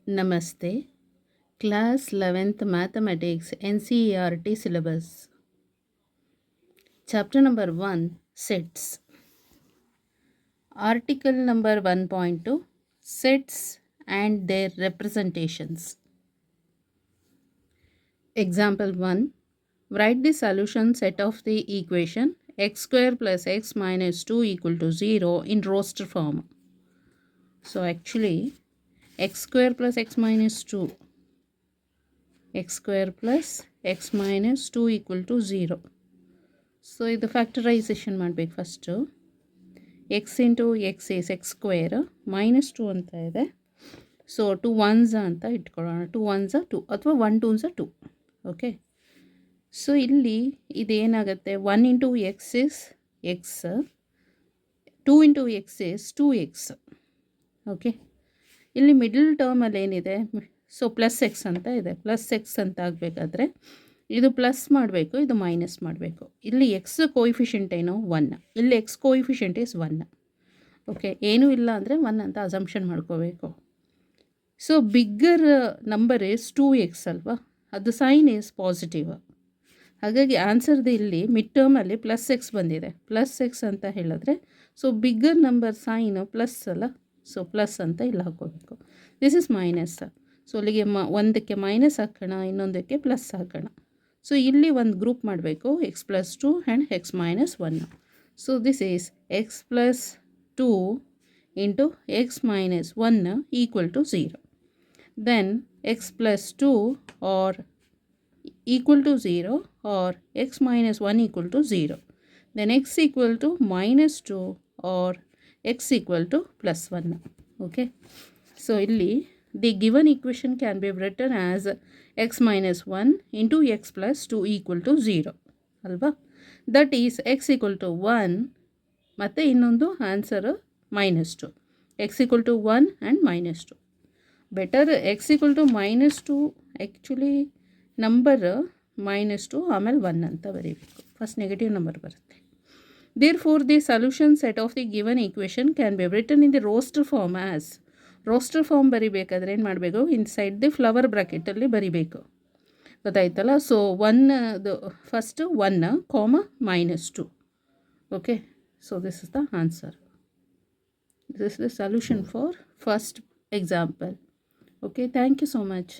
Namaste. Class 11th Mathematics NCERT syllabus. Chapter number 1 Sets. Article number 1.2 Sets and their representations. Example 1. Write the solution set of the equation x square plus x minus 2 equal to 0 in roster form. So actually x square plus x minus 2, x square plus x minus 2 equal to 0. So ಇದು factorisation ಮಾಡಬೇಕು first. X into X is X square minus 2 ಅಂತ ಇದೆ. So 2 1s ಅಂತ ಇಟ್ಕೊಳ್ಳೋಣ. 2 1s 2 ಅಥವಾ 1 2s 2. Okay, so ಇಲ್ಲಿ ಇದೇನಾಗುತ್ತೆ, 1 into X is X, 2 into X is 2x. Okay, ಇಲ್ಲಿ middle ಟರ್ಮಲ್ಲಿ ಏನಿದೆ, ಸೊ ಪ್ಲಸ್ ಎಕ್ಸ್ ಅಂತ ಇದೆ. ಪ್ಲಸ್ ಎಕ್ಸ್ ಅಂತ ಆಗಬೇಕಾದ್ರೆ ಇದು ಪ್ಲಸ್ ಮಾಡಬೇಕು, ಇದು ಮೈನಸ್ ಮಾಡಬೇಕು. ಇಲ್ಲಿ ಎಕ್ಸ್ ಕೋಯಿಫಿಷಿಯಂಟ್ ಏನು 1, ಇಲ್ಲಿ ಎಕ್ಸ್ ಕೋಯಿಫಿಷಿಯಂಟ್ ಈಸ್ 1. ಓಕೆ, ಏನೂ ಇಲ್ಲ ಅಂದರೆ 1 ಅಂತ ಅಸಂಪ್ಷನ್ ಮಾಡ್ಕೋಬೇಕು. So bigger number is 2x ಅಲ್ವಾ, ಅದು ಸೈನ್ ಈಸ್ ಪಾಸಿಟಿವ್. ಹಾಗಾಗಿ ಆನ್ಸರ್ದು ಇಲ್ಲಿ ಮಿಡ್ ಟರ್ಮಲ್ಲಿ ಪ್ಲಸ್ ಎಕ್ಸ್ ಬಂದಿದೆ. ಪ್ಲಸ್ ಎಕ್ಸ್ ಅಂತ ಹೇಳಿದ್ರೆ so bigger number sign plus ಅಲ್ಲ, ಸೊ ಪ್ಲಸ್ ಅಂತ ಇಲ್ಲಿ ಹಾಕೋಬೇಕು. This is minus. ಸೊ ಅಲ್ಲಿಗೆ ಒಂದಕ್ಕೆ ಮೈನಸ್ ಹಾಕೋಣ, ಇನ್ನೊಂದಕ್ಕೆ ಪ್ಲಸ್ ಹಾಕೋಣ. ಸೊ ಇಲ್ಲಿ ಒಂದು ಗ್ರೂಪ್ ಮಾಡಬೇಕು, x plus 2 and x minus 1. So this is x plus 2 into x minus 1 equal to 0. Then x plus 2 or equal to 0 or x minus 1 equal to 0. Then x equal to minus 2 or x equal to plus 1. Okay, so ಇಲ್ಲಿ the given equation can be written as x minus 1 into x plus 2 equal to 0 ಅಲ್ವಾ. That is x equal to 1 ಮತ್ತು ಇನ್ನೊಂದು answer minus 2. x equal to 1 and minus 2. Better x equal to minus 2, actually number minus 2 ಆಮೇಲೆ 1 ಅಂತ ಬರೀಬೇಕು. First negative number ಬರುತ್ತೆ. Therefore the solution set of the given equation can be written in the roster form as. Roster form ಬರಿಬೇಕಾದ್ರೆ ಏನು ಮಾಡಬೇಕು, inside the flower ಬ್ರ್ಯಾಕೆಟಲ್ಲಿ ಬರಿಬೇಕು, ಗೊತ್ತಾಯ್ತಲ್ಲ. So 1 first 1 comma minus 2. Okay, so this is the answer. This is the solution for first example. Okay, thank you so much.